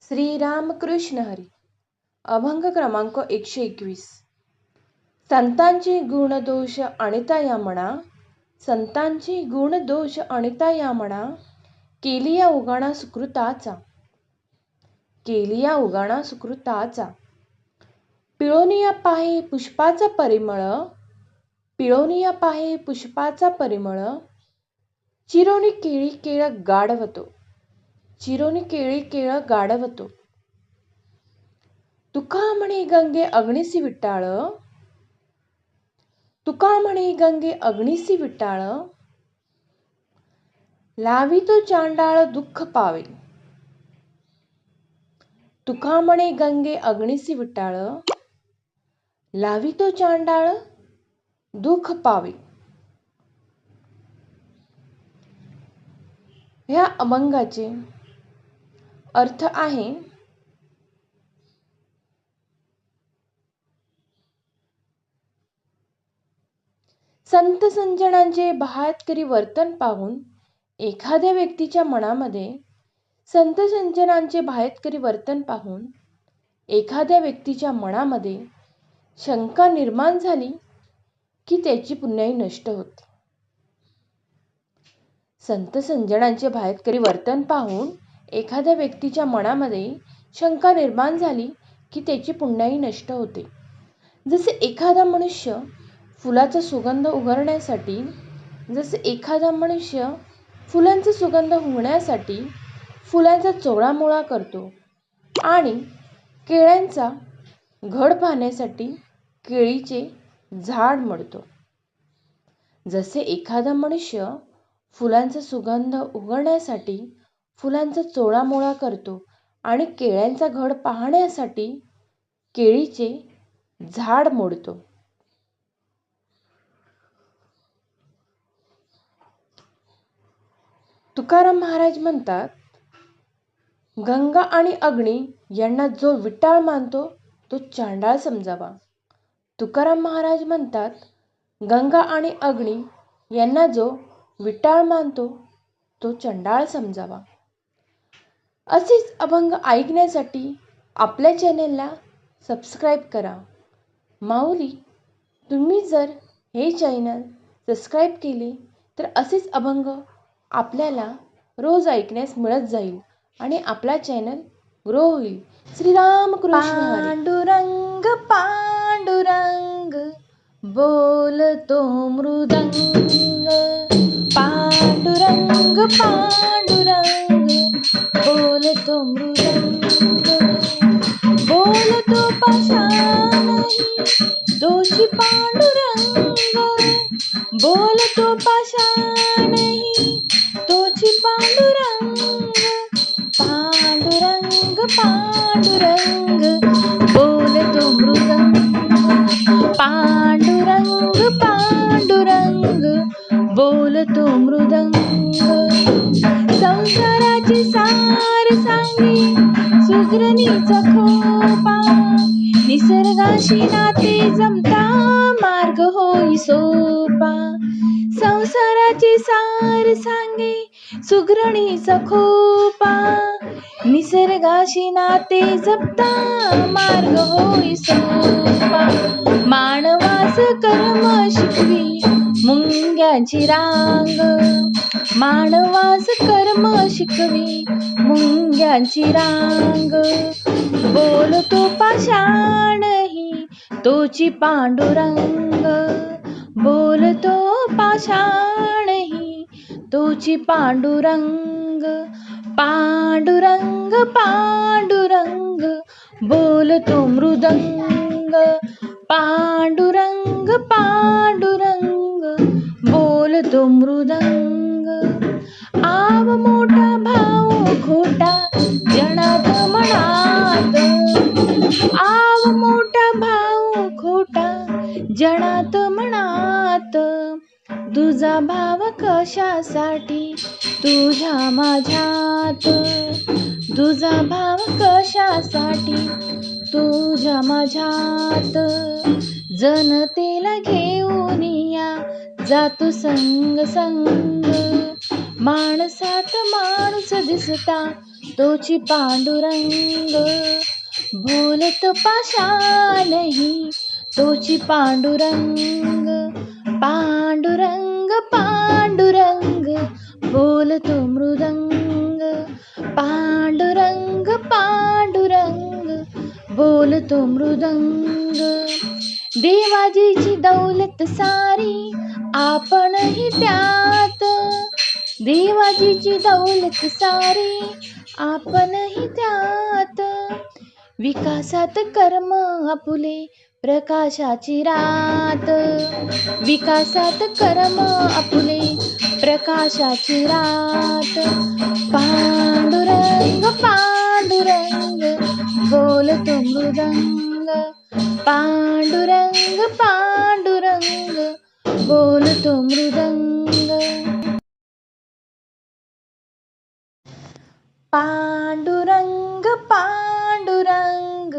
श्रीरामकृष्ण हरी. अभंग क्रमांक 121. संतांची गुणदोष अणिता या म्हणा, संतांची गुणदोष अणिता या म्हणा, केली या उगाणा सुकृताचा, केली या उगाणा सुकृताचा. पिळोनिया पाहे पुष्पाचा परिमळ, पिळोनिया पाहे पुष्पाचा परिमळ, चिरोनी केळी केळ गाढवतो, चिरोनी केळी केळ गाढवतो. तुका म्हणे गंगे अग्निसी विटाळ, तुका म्हणे गंगे अग्निसी विटाळ, लावी तो चांडाळ दुःख पावे, तुका म्हणे गंगे अग्निसी विटाळ, लावी तो चांडाळ दुःख पावे. ह्या अभंगाचे अर्थ आहे, संत सज्जनांचे बाह्यकरी वर्तन पाहून एखाद्या व्यक्तीच्या मनामध्ये, संत सज्जनांचे बाह्यकरी वर्तन पाहून एखाद्या व्यक्तीच्या मनामध्ये शंका निर्माण झाली की त्याची पुण्याई नष्ट होते. संत सज्जनांचे बाह्यकरी वर्तन पाहून एखाद्या व्यक्तीच्या मनामध्ये शंका निर्माण झाली की त्याची पुण्याई नष्ट होते. जसे एखादा मनुष्य फुलाचा सुगंध उगरण्यासाठी, जसे एखादा मनुष्य फुलांचा सुगंध हुंगण्यासाठी फुलांचा चोळामोळा करतो आणि केळ्यांचा घड पाहण्यासाठी केळीचे झाड मळतो. जसे एखादा मनुष्य फुलांचा सुगंध उगरण्यासाठी फुलांचा चोळामोळा करतो आणि केळ्यांचा घड पाहण्यासाठी केळीचे झाड मोडतो. तुकाराम महाराज म्हणतात, गंगा आणि अग्नी यांना जो विटाळ मानतो तो चांडाळ समजावा. तुकाराम महाराज म्हणतात, गंगा आणि अग्नी यांना जो विटाळ मानतो तो चंडाळ समजावा. असेच अभंग ऐकण्यासाठी आपल्या चॅनेलला सबस्क्राईब करा. माऊली, तुम्ही जर हे चॅनल सबस्क्राईब केले तर असेच अभंग आपल्याला रोज ऐकण्यास मिळत जाईल आणि आपला चॅनल ग्रो होईल. श्रीरामकृष्ण हरी. पांडुरंग पांडुरंग बोलतो मृदंग, पांडुरंग पांडुरंग बोलतो मृदंग, बोलतो पाषाणही तोची पांडुरंग, बोलतो पाषाणही तोची पांडुरंग, पांडुरंग पांडुरंग बोलतो मृदंग, पांडुरंग पांडुरंग बोलतो मृदंग. संसाराची सार सांगे सुग्रणीचा खोपा, निसर्गाशी नाते जमता मार्ग होई सोपा. संसाराची सार सांगे सुग्रणीचा खोपा, निसर्गाशी नाते जपता मार्ग होई सोपा. मानवास कर्म शिकवी मुंग्यांची रांग, मानवास कर्म शिकवी मुंग्यांची रांग, बोलतो पाषाणही तोची पांडुरंग, बोलतो पाषाणही तोची पांडुरंग, पांडुरंग पांडुरंग बोलतो मृदंग, पांडुरंग पांडुरंग बोलतो मृदंग. आव मोठा भाऊ खोटा जनात मनात, आव मोठा भाऊ खोटा जनात मनात, तुझा भाव कशासाठी तुझ्या माझ्यात, तुझा भाव कशासाठी तुझ्या माझ्यात. जनतेला घेऊन या जातो संग संग, माणसात माणूस दिसता तोची पांडुरंग बोलत पाषाणही तोची पांडुरंग पांडुरंग पांडुरंग बोलतो मृदंग पांडुरंग पांडुरंग बोलतो मृदंग देवाजीची दौलत सारी आपणही त्यात देवाजीची दौलत सारी आपणही त्यात विकासात कर्म आपुले प्रकाशाची रात विकासात कर्म आपुले प्रकाशाची रात पांडुरंग पांडुरंग बोलतो मृदंग पांडुरंग पांडुरंग बोलतो मृदंग पांडुरंग पांडुरंग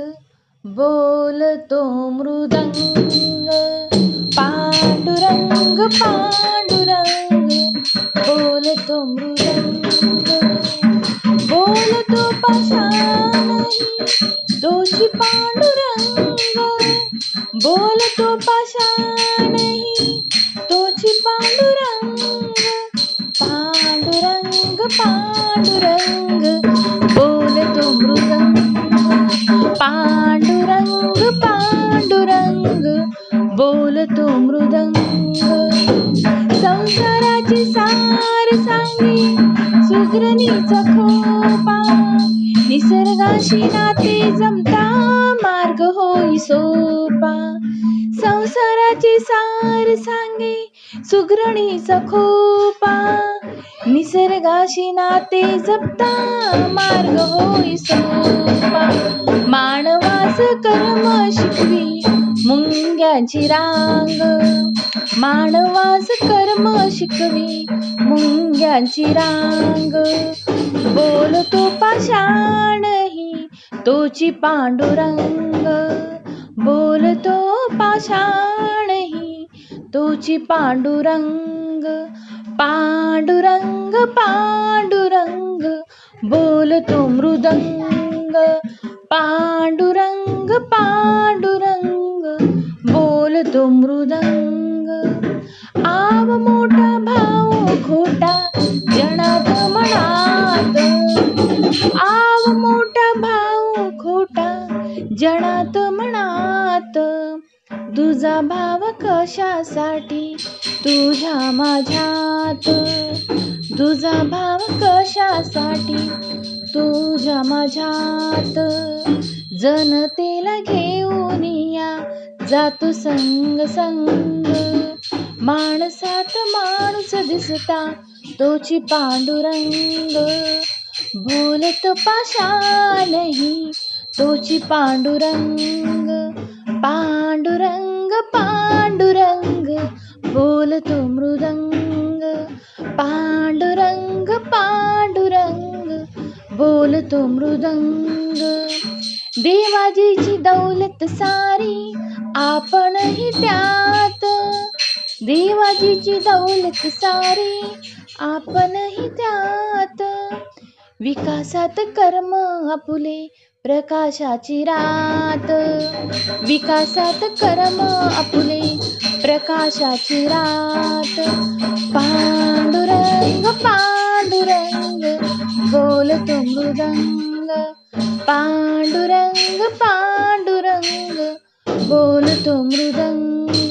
बोलतो मृदंग पांडुरंग पांडुरंग बोलतो मृदंग बोलतो पाषाणही तोची पांडुरंग बोलतो पाषाणही तोची पांडुरंग पांडुरंग पांडुरंग बोलतो मृदंग पांडुरंग पांडुरंग बोलतो मृदंग संसाराची सार सांगे सुग्रणीचा खोपा निसर्गाशी नाते जमता मार्ग होई सोपा संसाराची सार सांगे सुग्रणीचा खोपा निसर्गाशी नाते जपता मार्ग होई सोपा मानवास कर्म शिकवी मुंग्यांची रांग मानवास कर्म शिकवी मुंग्यांची रांग बोलतो पाषाणही तोची पांडुरंग बोलतो पाषाणही तोची पांडुरंग पांडुरंग पांडुरंग बोलतो मृदंग पांडुरंग पांडुरंग बोलतो मृदंग आव मोठा भाऊ खोटा जनात मनात आव मोठा भाऊ खोटा जनात मनात तुझा भाव कशासाठी तुझ्या माझ्यात तुझा भाव कशासाठी तुझ्या माझ्यात जनतेला घेऊन या जातो संग संग माणसात माणूस दिसता तोची पांडुरंग बोलत पाषाणही तोची पांडुरंग पांडुरंग पांडुरंग बोलतो मृदंग पांडुरंग पांडुरंग बोलतो मृदंग देवाजीची दौलत सारी आपणही त्यात देवाजीची दौलत सारी आपणही त्यात विकासात कर्म आपुले प्रकाशाची रात विकासात कर्म आपुले प्रकाशाची रात पांडुरंग पांडुरंग बोलतो मृदंग पांडुरंग पांडुरंग बोलतो मृदंग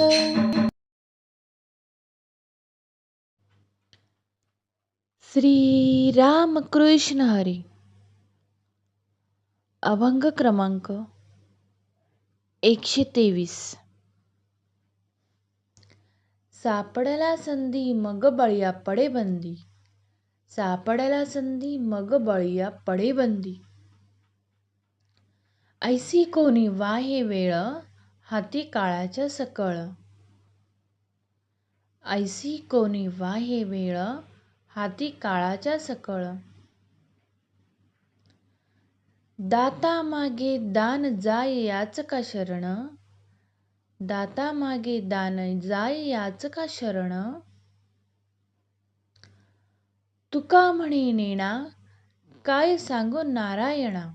श्री रामकृष्ण हरी अभंग क्रमांक 123 सापडला संधी मग बळीया पडे बंदी सापडला संधी मग बळीया पडे बंदी ऐसी कोणी वाहे वेळ हाती काळाच्या सकळ ऐसी कोणी वाहे वेळ हाती काळाच्या सकळ दाता मागे दान जाय याच का शरण दाता मागे दान जाय याच का शरण तुका म्हणे नेणा काय सांगू नारायणा.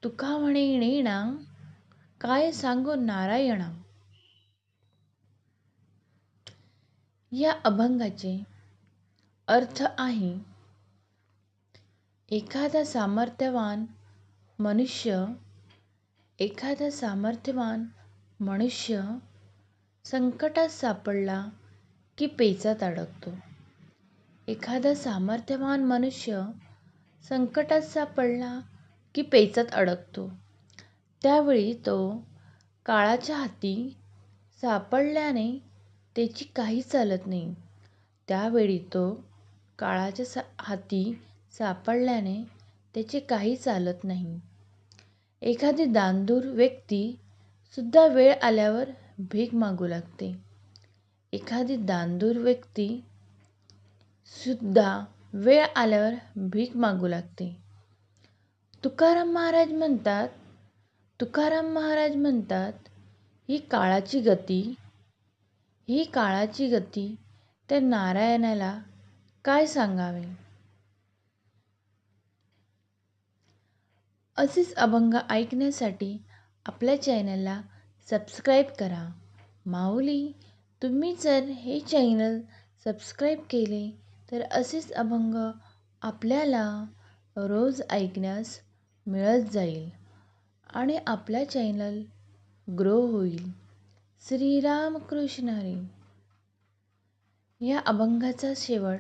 तुका म्हणे नेणा काय सांगू नारायणा. या अभंगाचे अर्थ आहे, एखादा सामर्थ्यवान मनुष्य संकटात सापडला की पेचात अडकतो. एखादा सामर्थ्यवान मनुष्य संकटात सापडला की पेचात अडकतो. त्यावेळी तो काळाच्या हाती सापडल्याने त्याची काही चालत नाही. त्यावेळी तो काळाच्या हाती सापडल्याने त्याचे काही चालत नाही. एखादी दानशूर व्यक्ती सुद्धा वेळ आल्यावर भीक मागू लागते. एखादी दानशूर व्यक्ती सुद्धा वेळ आल्यावर भीक मागू लागते. तुकाराम महाराज म्हणतात, ही काळाची गती त्या नारायणाला काय सांगावे. असेच अभंग ऐकण्यासाठी आपल्या चॅनलला सबस्क्राईब करा. माऊली, तुम्ही जर हे चॅनल सबस्क्राईब केले तर असेच अभंग आपल्याला रोज ऐकण्यास मिळत जाईल आणि आपला चॅनल ग्रो होईल. श्रीराम कृष्ण हरी. या अभंगाचा शेवट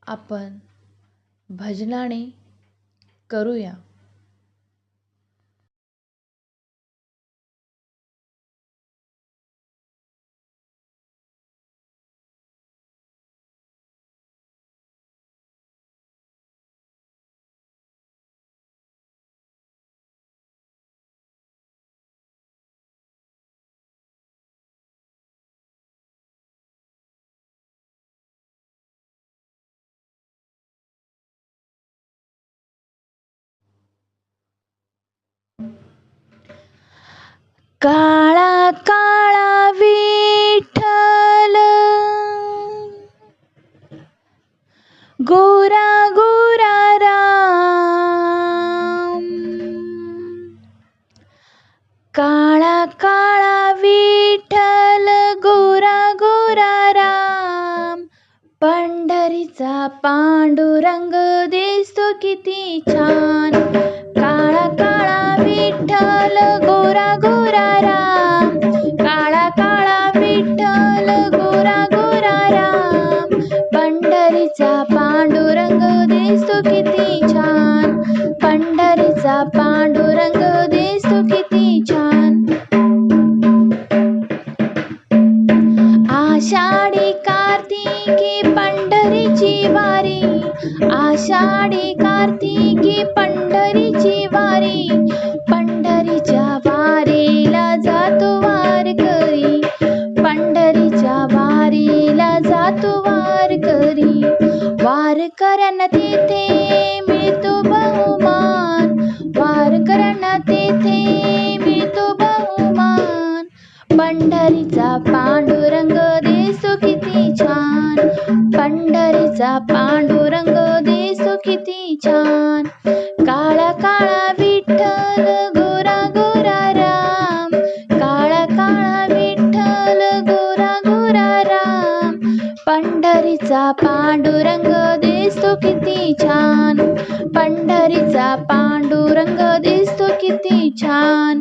आपण भजनाने करूया. काळा काळा विठ्ठल, गोरा गोरा राम. काळा काळा विठ्ठल, गोरा गोरा राम. पंढरीचा पांडुरंग दिसतो किती छान. काळा काळा विठ्ठल, गोरा गोरा राम. काळा काळा विठ्ठल, गोरा गोरा राम. पंढरीचा पांडुरंग दिसतो किती छान. पंढरीचा पांडुरंग दिसतो किती छान. आषाढी कार्तिकी पंढरीची वारी. आषाढी कार्तिकी पंढरीची वारी. पंढरीच्या वारीला जातो वारकरी. पंढरीच्या वारीला जातो वारकरी. वारकऱ्यांना तेथे मिळतो बहुमान. वारकऱ्यांना तेथे मिळतो बहुमान. पंढरीचा पांडुरंग दिसतो किती छान. पंढरीचा पांडुरंग दिसतो किती छान. काळा काळा विठ्ठल, गोरा गोरा राम. काळा काळा विठ्ठल, गोरा गोरा राम. पंढरीचा पांडुरंग दिसतो किती छान. पंढरीचा पांडुरंग दिसतो किती छान.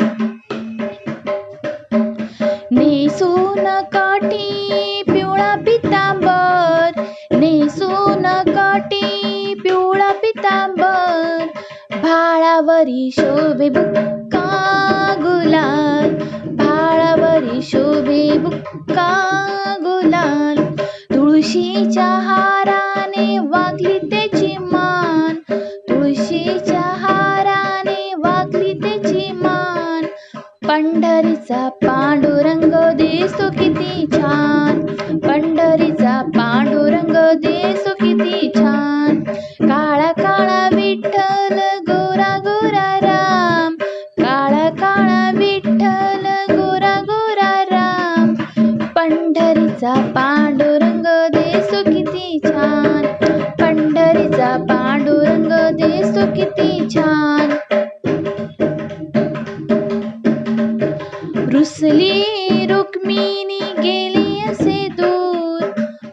नेसून काठी पिवळा पितांबर. नेसून काठी पिवळा पितांबर. भाळावरी शोभे बुक्का गुलाल. भाळावरी शोभे बुक्का गुलाल. तुळशीच्या हाराने वागली त्याची मान. तुळशीच्या हाराने वागली त्याची मान. पंढरीचा पांडुरंग दिसतो किती छान. पंढरीचा पांडुरंग दिसतो किती छान. काळा काळा विठ्ठल, गोरा गोरा राम. काळा काळा विठ्ठल, गोरा गोरा राम. पंढरीचा पांडुरंग दिसतो किती दिसतो किती छान. रुसली रुक्मिणी गेली असे दूर,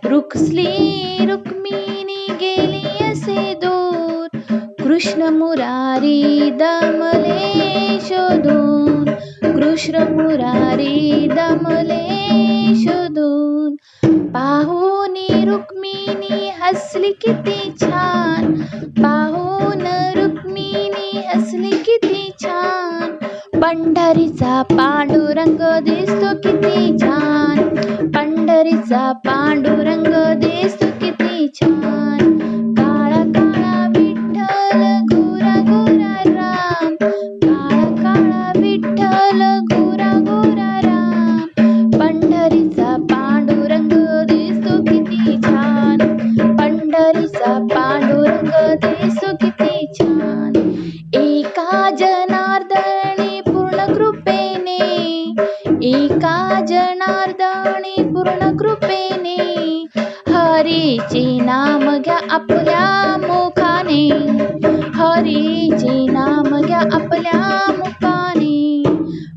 रुसली रुक्मिणी गेली असे दूर. कृष्ण मुरारी दमले शोधून, कृष्ण मुरारी दमले शोधून. पाहून रुक्मिणी हसली किती छान, पाहून रुक्मिणी हसली किती छान. पंढरीचा पांडुरंग दिसतो किती छान, पंढरीचा पांडुरंग दिसतो किती छान. काळा काळा विठ्ठल गोरा गोरा राम, काळा काळा विठ्ठल गोरा गोरा राम. पंढरीचा पांडुरंग दिसतो किती छान, पंढरीचा पांडुरंग दिसतो किती छान. एका जनार्दनी पूर्ण कृपेने, एका जनार्दनी पूर्ण कृपेने. हरीचे नाम घ्या आपल्या मुखाने, हरीचे नाम घ्या आपल्या मुखाने.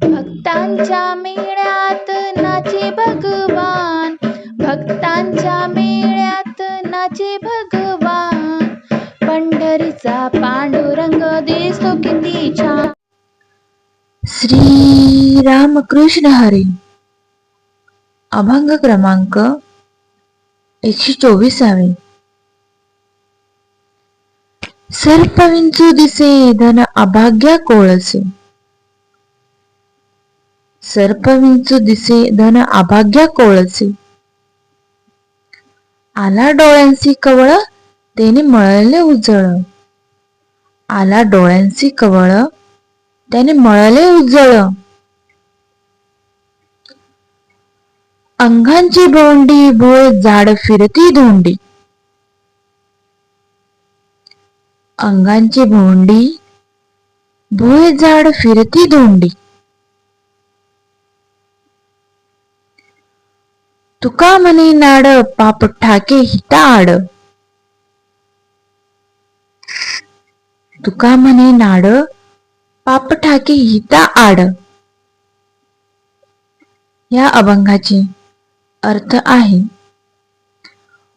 भक्तांच्या मेळ्यात नाचे भगवान, भक्तांच्या मेळ्यात नाचे भगवान. पंढरीचा पांडुरंग दिसतो किती छान. श्री रामकृष्ण हरी. अभंग क्रमांक 124. सर्प विंचू दिसे धन अभाग्या कोळसे, सर्प विंचू दिसे धन अभाग्या कोळसे. आला डोळ्यांसी कवळ त्याने मळले उजळ, आला डोळ्यांसी कवळ त्याने मळले उजळ. अंगांची भोंडी भोळ जाड फिरती धोंडी, अंगांची भोंडी भोळ जाड फिरती धोंडी. तुका म्हणे नाड पाप ठाके हिता आड, तुका म्हणे नाड पाप ठाके हिता आड. या अभंगाचे अर्थ आहे,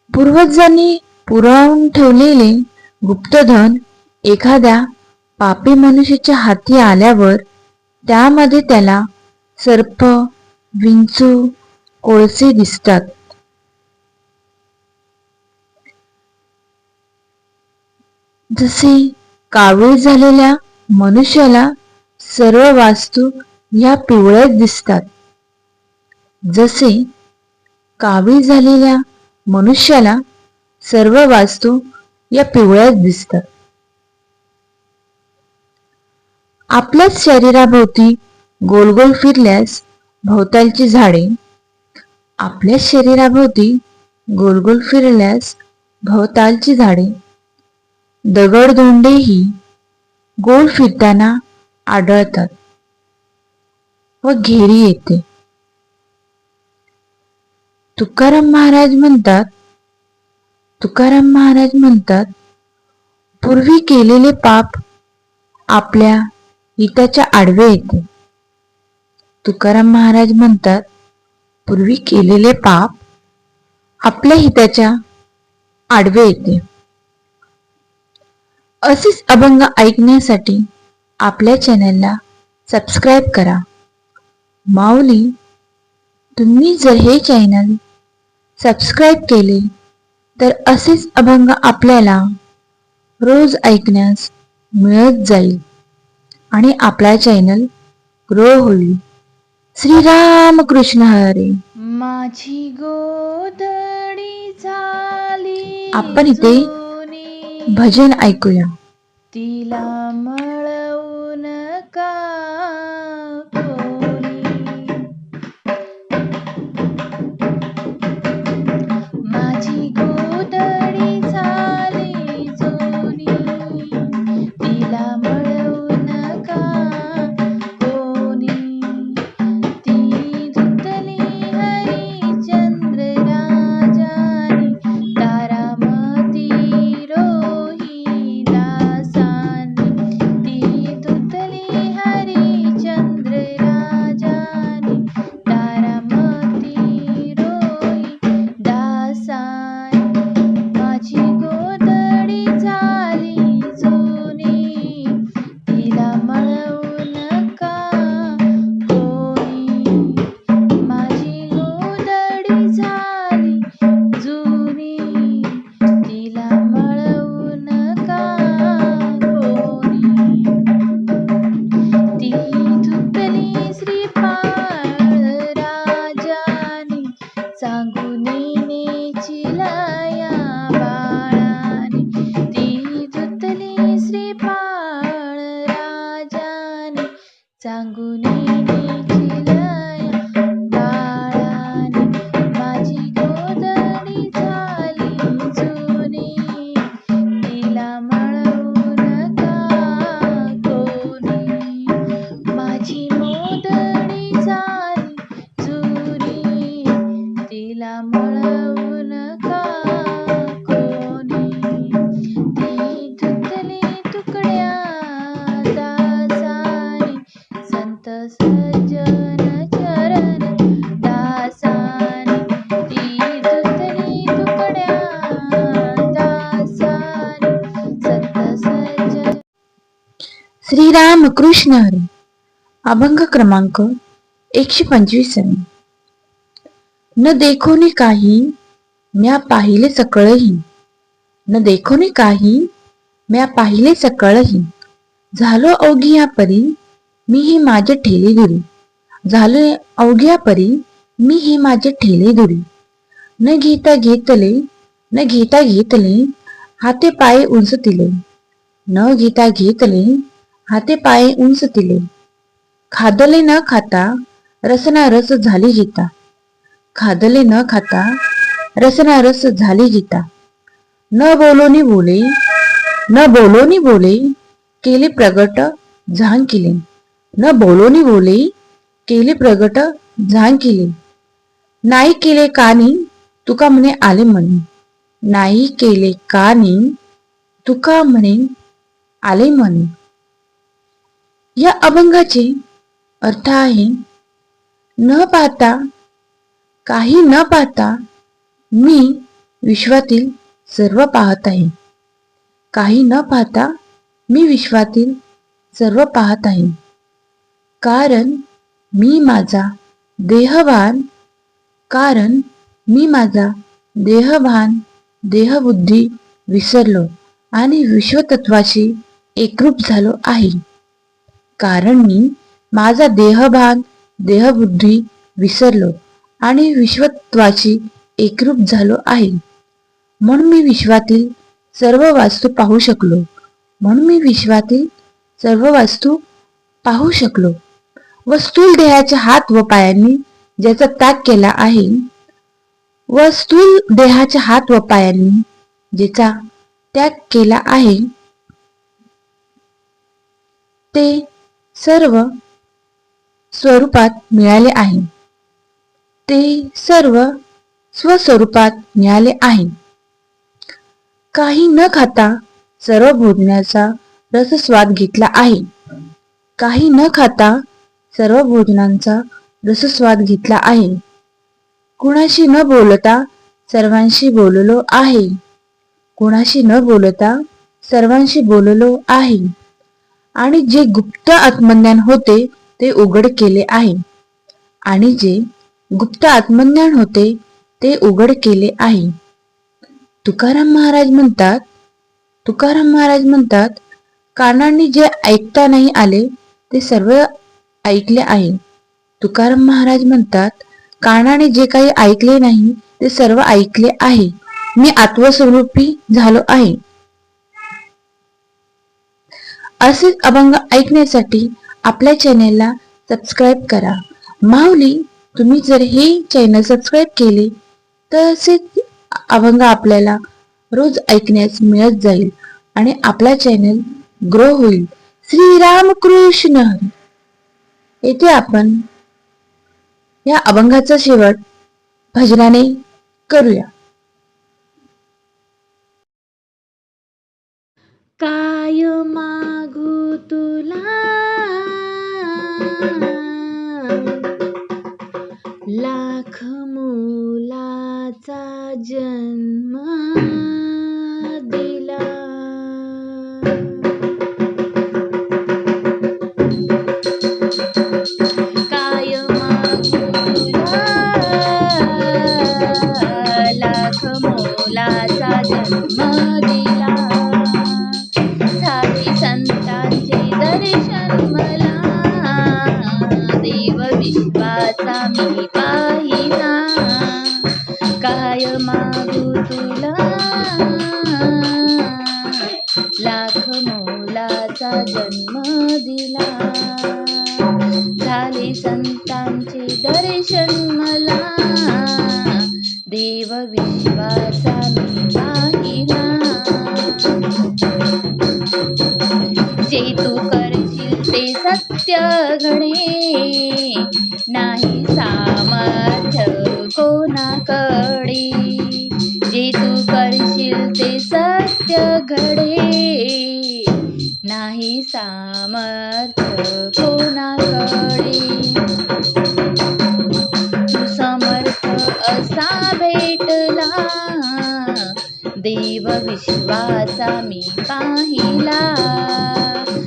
पूर्वजांनी पुरवून ठेवलेले गुप्तधन एखाद्या पापी मनुष्याच्या हाती आल्यावर त्यामध्ये त्याला सर्प, विंचू, कोळसे दिसतात. जसे कावीळ झालेल्या मनुष्याला सर्व वास्तू या पिवळ्याच दिसतात, जसे कावीळ झालेल्या मनुष्याला सर्व वास्तू या पिवळ्याच दिसतात. आपल्याच शरीराभोवती गोल गोल फिरल्यास भोवतालची झाडे, आपल्याच शरीराभोवती गोल गोल फिरल्यास भोवतालची झाडे, दगडधोंडेही गोल फिरताना आढळतात व घेरी येते. तुकाराम महाराज म्हणतात, पूर्वी केलेले पाप आपल्या हिताच्या आडवे येते. तुकाराम महाराज म्हणतात, पूर्वी केलेले पाप आपल्या हिताच्या आडवे येते. असेच अभंग ऐकण्यासाठी आपल्या चॅनलला सबस्क्राईब करा. माऊली, तुम्ही जर हे चॅनल सबस्क्राईब केले तर असेच अभंग आपल्याला रोज ऐकण्यास मिळत जाईल आणि आपला चॅनल ग्रो होईल. श्रीराम कृष्ण हरी. माझी गोधडी झाली आपण इथे जुनी, भजन ऐकूया. तिला मळवू नका कोणी. माझी गोधडी झाली जुनी, तिला मळवू नका कोणी. ती धुतली हरिश्चंद्र राजानी, तारामती रोहिला सानी. मागुनी चिलया बाळाने माझी गोदडी झाली जुनी तिला मळवून का कोणी माझी मोदडी झाली जुनी तिला मळवून का कोणी ती धुतली तुकड्या दासानी संत सज्जन चरण दासानी ती धुतली तुकड्या दासानी संत सज्जन. श्रीराम कृष्ण हरी. अभंग क्रमांक 125. न देखोनी काही म्या पाहिले सकळही, न देखोनी काही म्या पाहिले सकळही, झालो अवघिया परी मी हे माझे ठेले दुरी, झालो अवघिया परी मी हे माझे ठेले दुरी. न घेता घेतले, न घेता घेतले हाते पाय उंच तिले, न घेता घेतले हाते पाय उंच तिले. खादले न खाता रसना रस झाली जिता, खादले न खाता रसना रस झाली जिता. न बोलोनी बोले, न बोलोनी बोले केले प्रगट झांग केले, न बोलोनी बोले केले प्रगट झांग केले. नाही केले कानी तुका म्हणे आले म्हणे, नाही केले कानी तुका म्हणे आले म्हणे. या अभंगाचे अर्थ आहे, न पाहता, काही न पाहता मी विश्वातील सर्व पाहत आहे. काही न पाहता मी विश्वातील सर्व पाहत आहे. कारण मी माझा देहभान, कारण मी माझा देहभान देहबुद्धी विसरलो आणि विश्वतत्वाशी एकरूप झालो आहे. कारण मी माझा देहभान देहबुद्धी विसरलो आणि विश्वत्वाची एकरूप झालो आहे. म्हणून मी विश्वातील सर्व वास्तू पाहू शकलो, म्हणून मी विश्वातील सर्व वास्तू पाहू शकलो. व स्थूल देहाच्या हात व पायांनी ज्याचा त्याग केला आहे, व स्थूल देहाच्या हात व पायांनी ज्याचा त्याग केला आहे, ते सर्व स्वरूपात मिळाले आहे, ते सर्व स्वस्वरूपात मिळाले आहे. काही न खाता सर्व भोजनाचा रसस्वाद घेतला आहे, काही न खाता सर्व भोजनांचा रसस्वाद घेतला आहे. कुणाशी न बोलता सर्वांशी बोललो आहे, कुणाशी न बोलता सर्वांशी बोललो आहे. आणि जे गुप्त आत्मज्ञान होते ते उघड केले आहे, आणि जे गुप्त आत्मज्ञान होते ते उघड केले आहे. तुकाराम महाराज म्हणतात, तुकाराम महाराज म्हणतात, कानांनी जे ऐकता नाही आले ते सर्व ऐकले आहे. तुकाराम महाराज म्हणतात, कानाने जे काही ऐकले नाही ते सर्व ऐकले आहे. मी आत्मस्वरूपी झालो आहे. असेच अभंग ऐकण्यासाठी आपल्या चॅनेलला सबस्क्राईब करा. माऊली, तुम्ही जर हे चॅनल सबस्क्राईब केले तर असेच अभंग आपल्याला रोज ऐकण्यास मिळत जाईल आणि आपला चॅनल ग्रो होईल. श्रीराम कृष्ण हरी. येथे आपण या अभंगाचा शेवट भजनाने करूया. काय मागू तुला लाख मोलाचा जन्म दिला, काय मागू तुला लाख मोलाचा जन्म दिला, साधी संतांचे दर्शन मला देव विश्वाचा मी पाहिला. काय मागू तुला लाख मोलाचा जन्म दिला, झाले संतांचे दर्शन मला, देव विश्वाचा मी पाहिला. जे तू करशील ते सत्य घडे, नाही सामर्थ्य कोणाकडे. जे तू करशील ते सत्य घडे, नाही सामर्थ्य कोणाकडे. तू समर्थ असा भेटला, देव विश्वाचा मी पाहिला.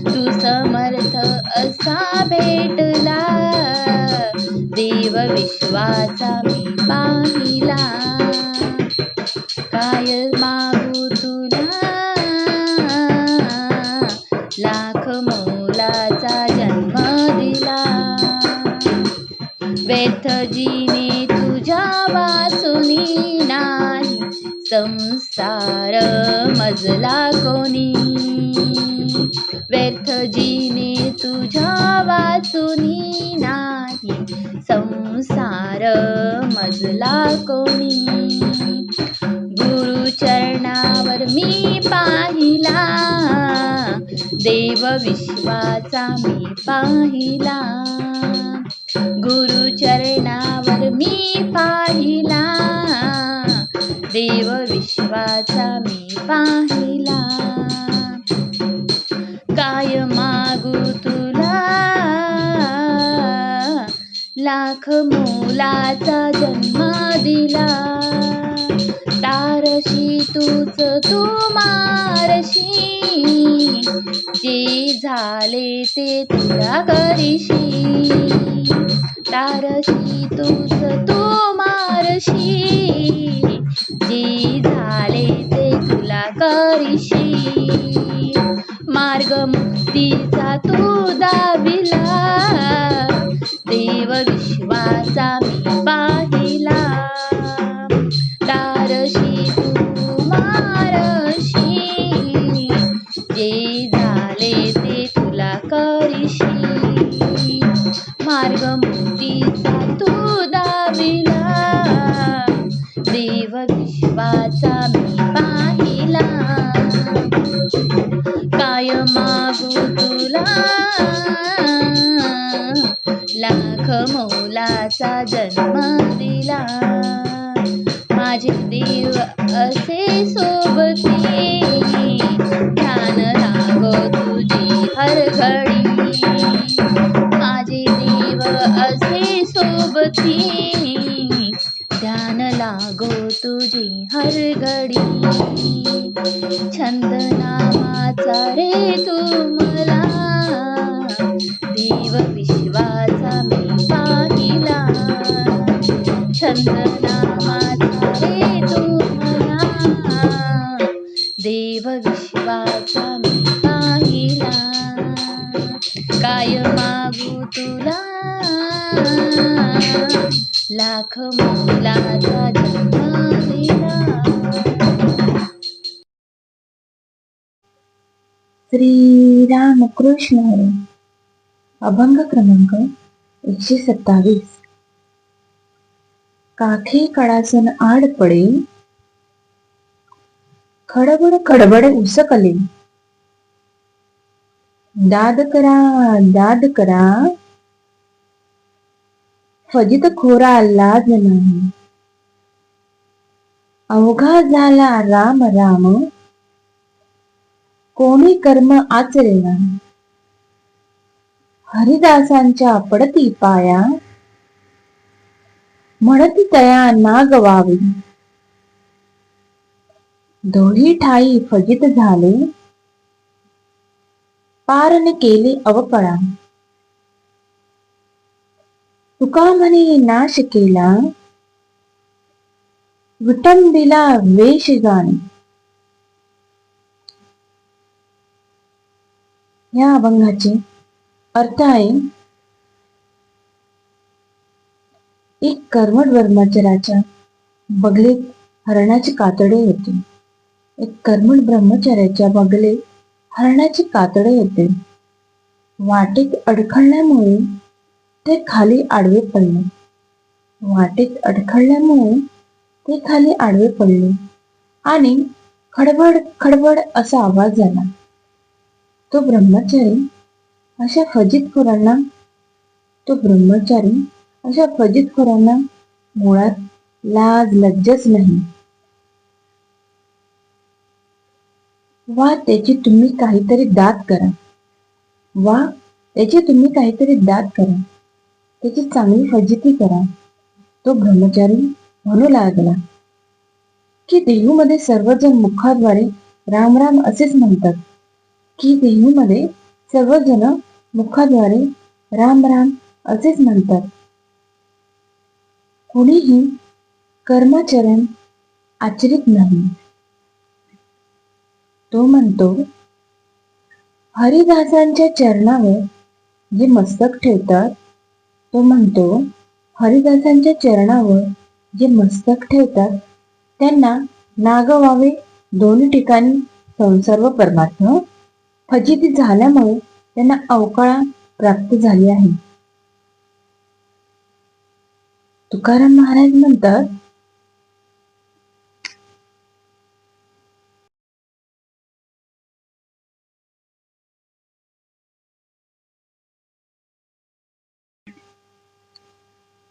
तू समर्थ असा भेटला, देव विश्वाचा मी पाहिला. काय मागू तुला, लाख मोलाचा जन्म दिला. व्यर्थ जीने तुझ्या वाचुनी, नाही संसार मजला कोणी. व्यर्थ जीने तुझ्या वाचुनी, नाही संसार मजला कोणी. गुरु चरणावर मी पाहिला, देव विश्वाचा मी पाहिला. गुरु चरणावर मी पाहिला, देव विश्वाचा मी पाहिला. काय मागू तुला, लाख मोलाचा जन्म दिला. तारशी तूच तू मारशी, जे झाले ते तुला करीशी. तारशी तूच तू मारशी, जे झाले ते तुला करीशी. मार्ग मुक्तीचा तू दाविला, देव विश्वाचा मी पाहिला. तारशी तू मारशी, जे झाले ते तुला करीशी. मार्ग मुक्तीचा तू दाविला, देव विश्वाचा मी पाहिला. काय मागू तुला, लाख मोलाचा जन्म दिला. माझे देव असे सोबती, ध्यान लागो तुझी हर घडी. माझे देव असे सोबती, ध्यान लागो तुझी हर घडी. छंद नामाचा रे तू मला, देव विश्वाचा मी पाहिला. छंद नामाचा रे तू मला, देव विश्वाचा मी पाहिला. काय मागू तुला, लाख मोलाचा जन्म दिला. श्री राम कृष्ण हरी. अभंग क्रमांक 127. काखे कडासन आड पडे, खडबड खडबड उसकले. दाद करा, फजित खोरा लाज नाही. अवघा झाला राम राम, कोणी कर्म आचरेना. हरिदासांच्या पडती पाया, म्हणती तया नागवावी. दोही ठाई फजित झाले, पारने केले अवकळा. तुका म्हणे नाश केला, विटंबिला वेश जाणे. या अभंगाचे अर्थ आहे, एक कर्मठ ब्रह्मचार्याच्या बगलेत हरणाचे कातडे होते. एक कर्मठ ब्रह्मचार्याच्या बगलेत हरणाचे कातडे होते. वाटेत अडखळल्यामुळे ते खाली आडवे पडले. वाटेत अडखळल्यामुळे ते खाली आडवे पडले आणि खडबड खडबड असा आवाज झाला. तो ब्रह्मचारी अशा फजितखोरांना तो ब्रह्मचारी अशा फजितखोरांना मुळात लाज लज्जाच नाही. वा त्याची तुम्ही काहीतरी दाद करा. वा त्याची तुम्ही काहीतरी दाद करा. त्याची चांगली फजिती करा. तो ब्रह्मचारी म्हणू लागला की देहूमध्ये सर्वजण मुखाद्वारे राम राम असेच म्हणतात. की देहूमध्ये सर्वजण मुखाद्वारे राम राम असेच म्हणतात. कुणीही कर्माचरण आचरित नाही. तो म्हणतो, हरिदासांच्या चरणावर जे मस्तक ठेवतात, तो म्हणतो, हरिदासांच्या चरणावर जे मस्तक ठेवतात त्यांना नागवावे दोन्ही ठिकाणी संसार व परमार्थ. फजिती झाल्यामुळे त्यांना अवकाळा प्राप्त झाली आहे. तुकाराम महाराज म्हणतात,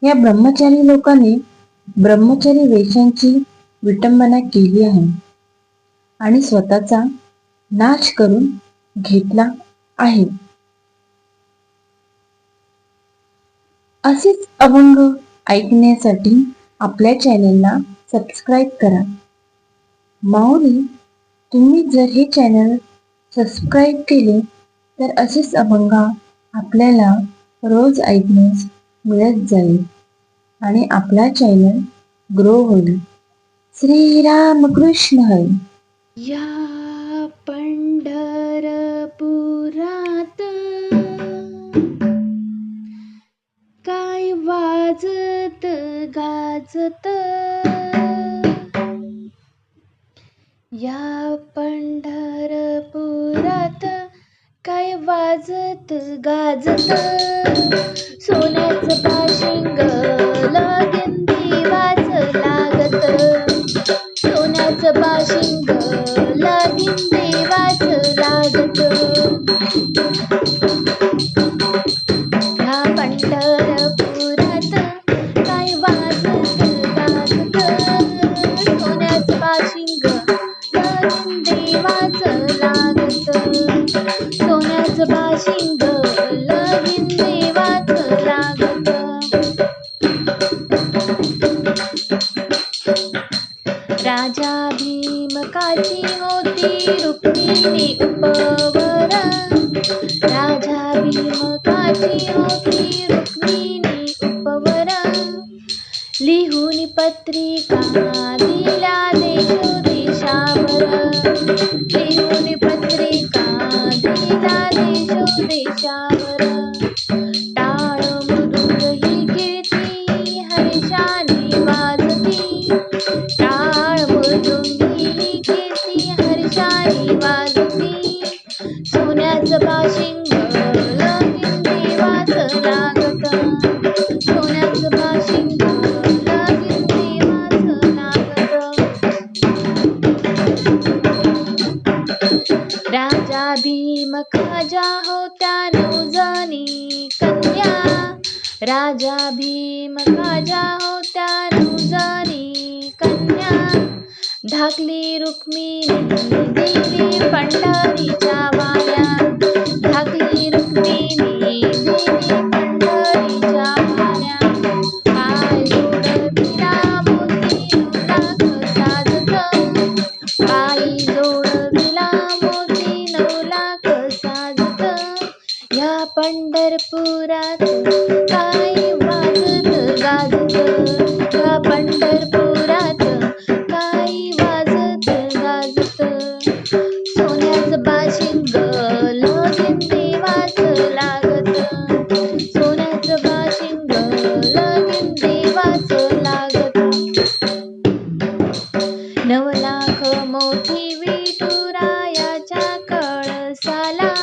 या ब्रह्मचारी लोकांनी ब्रह्मचारी वेशांची विटंबना केली आहे आणि स्वतःचा नाश करून घेतला आहे. असेच अभंग ऐकण्यासाठी आपल्या चॅनेलला सबस्क्राईब करा. माऊली, तुम्ही जर हे चॅनल सबस्क्राईब केले तर असेच अभंग आपल्याला रोज ऐकण्यास मिळत जाईल आणि आपला चॅनल ग्रो होईल. श्रीराम कृष्ण हरी. या पंढरपुरात काय वाजत गाजत. या पंढरपुरात काय वाजत गाजत. सोन्याचं बाशिंग लगीन देवाचं लागत. सोन्याचं बाशिंग लगीन देवाचं लागत. ह्या पंढरपुरात काय वाजत गाजत. सोन्याचं बाशिंग लगीन देवाचं लागत. सोन्याचं बाशिंग लगीन देवाचं लागत. राजा भीमकाची होती रुक्मिणी उपवर. राजा भीमकाची होती रुक्मिणी उपवर. लिहून पत्रिका दिल्या देशोदेशावर. लिहून पत्रिका दिल्या देशोदेशावर. टाळ मृदुंग ही कीर्ती हर्षाने वाजती. टाळ मृदुंगी ही कीर्ती हर्षाने वाजती. सोन्याचं बाशिंग लगीन देवाचं लागत. सोन्याचं बाशिंग लगीन देवाचं लागत. राजा भीमकाच्या होत्या 9 जणी कन्या. राजा भीमकाच्या होत्या 9 जणी कन्या. धाकली रुक्मिणी देवी पंढरीच्या वाऱ्या. धाकली रुक्मिणी देवी पंढरीच्या वाऱ्या. पाय जोडविला मोती 9 लाख साजत. पायी जोडविला मोती 9 लाख साजत. या पंढरपुरात काय वाजत गाजत. या पंढरपुरात काय वाजत गाजत. सोन्याचं बाशिंग लगीन देवाचं लागत. सोन्याचं बाशिंग लगीन देवाचं लागत. 9 लाख मोठी विठुरायाच्या कळसाला.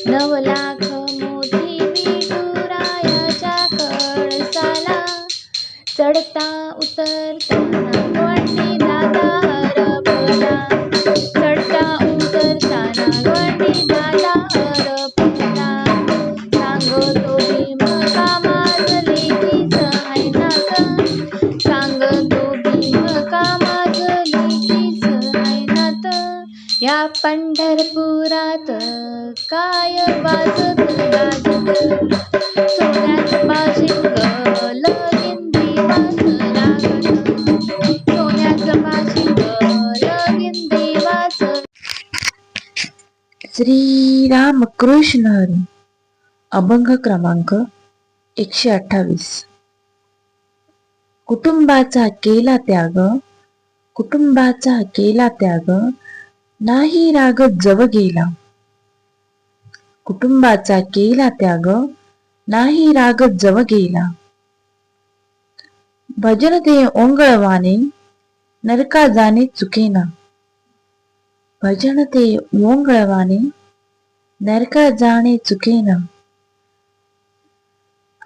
9 लाख मोठी विठुरायाच्या झाला हरपला. सांगतो भीम कामाचं लेकीच आहे नात. सांगतो भीम कामाचं लेकीच आहे नात. या पंढरपुरात काय वाजत गाजत. सोन्याचं बाशिंग लगीन देवाच लागत. सोन्याचं बाशिंग लगीन देवाच. श्री राम कृष्ण हरी. अभंग क्रमांक 128. कुटुंबाचा केला त्याग, कुटुंबाचा केला त्याग, नाही राग जव गेला. कुटुंबाचा केला त्याग, नाही राग जव गेला. भजन ते ओंगळवाने, नरका जाणे चुकेना. भजन ते ओंगळवाने, नरका जाणे चुकेना.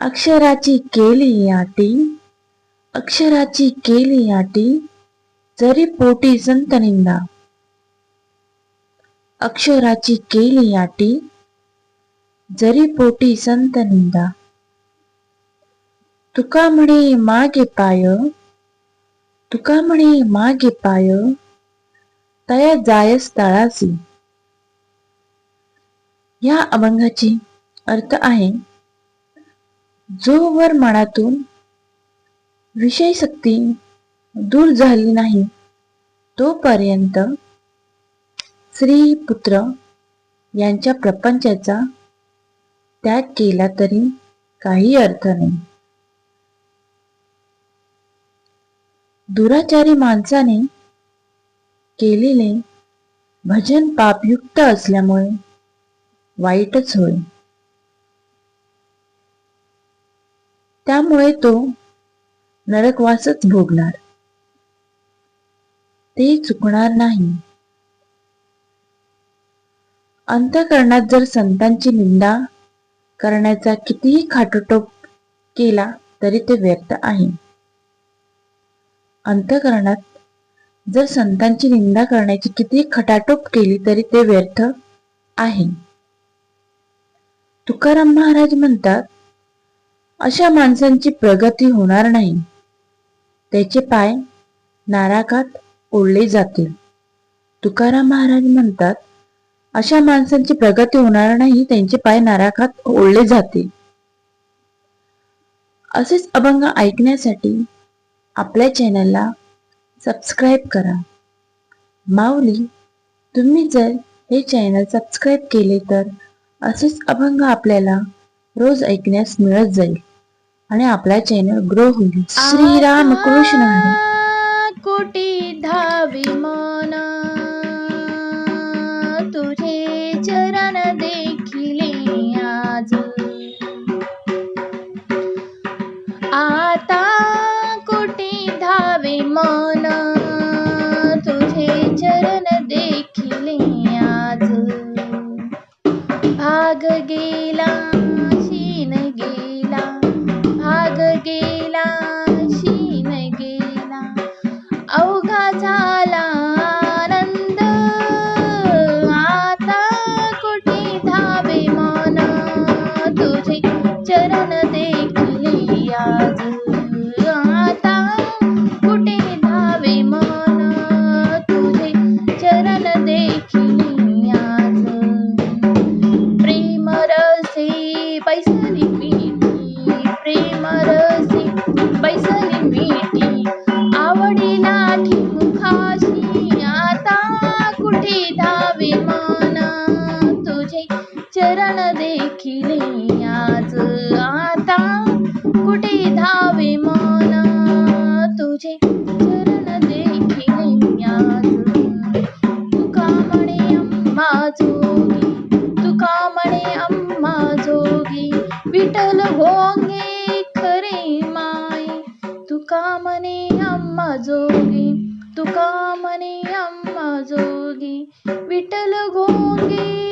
अक्षराची केली आटी, अक्षराची केली आटी, जरी पोटी संत निंदा. अक्षराची केली आटी, जरी पोटी संत निंदा. तुका म्हणे मागे पाय, तुका म्हणे मागे पाय, तया जायस तळासी. या अभंगाची अर्थ आहे, जोवर मनातून विषयशक्ती दूर झाली नाही तोपर्यंत स्त्री पुत्र यांच्या प्रपंचाचा त्याग केला तरी काही अर्थ नाही. दुराचारी माणसाने केलेले भजन पापयुक्त असल्यामुळे वाईटच होय. त्यामुळे तो नरकवासच भोगणार, ते चुकणार नाही. अंतःकरणात जर संतांची निंदा करण्याचा कितीही खाटोटोप केला तरी ते व्यर्थ आहे. अंतःकरणात जर संतांची निंदा करण्याची कितीही खटाटोप केली तरी ते व्यर्थ आहे. तुकाराम महाराज म्हणतात, अशा माणसांची प्रगती होणार नाही, त्याचे पाय नरकात ओढले जातील. तुकाराम महाराज म्हणतात, अशा माणसांची प्रगती होणार नाही, त्यांचे पाय नरकात ओढले जातील. असेच अभंग ऐकण्यासाठी आपल्या चॅनलला सबस्क्राईब करा. माऊली, तुम्ही जर हे चॅनल सबस्क्राईब केले तर असेच अभंग आपल्याला रोज ऐकण्यास मिळत जाईल आणि आपला चॅनल ग्रो होईल. श्रीराम कृष्ण हरी. कोटी धावी मन, तुझे चरण देखिले आज. आता कोटी धावे मन, तुझे चरण देखिले आज. भाग गेला शीन गेला, भाग गेला शीन गेला, अवघा झाला आनंद. आता कुठे धावे मन, तुझे चरण देखिले आज. आता कुठे धावे मन, तुझे चरण देखिले आज. प्रेम रसे बैसली मीठी, प्रेम रसे बैसली मीठी, आवडीला मुखाशी. आता कुठे धावे मन, तुझे चरण देखिले आज. आता कुठे धावे मन, तुझे चरण देखिले आज. तुका म्हणे अम्मा जोगी, तुका म्हणे अम्मा जोगी, विठ्ठल भोंगे खरे माय. तुका म्हणे अम्मा जोगी, तुका म्हणे अम्मा जोगी, विठ्ठल भोंगे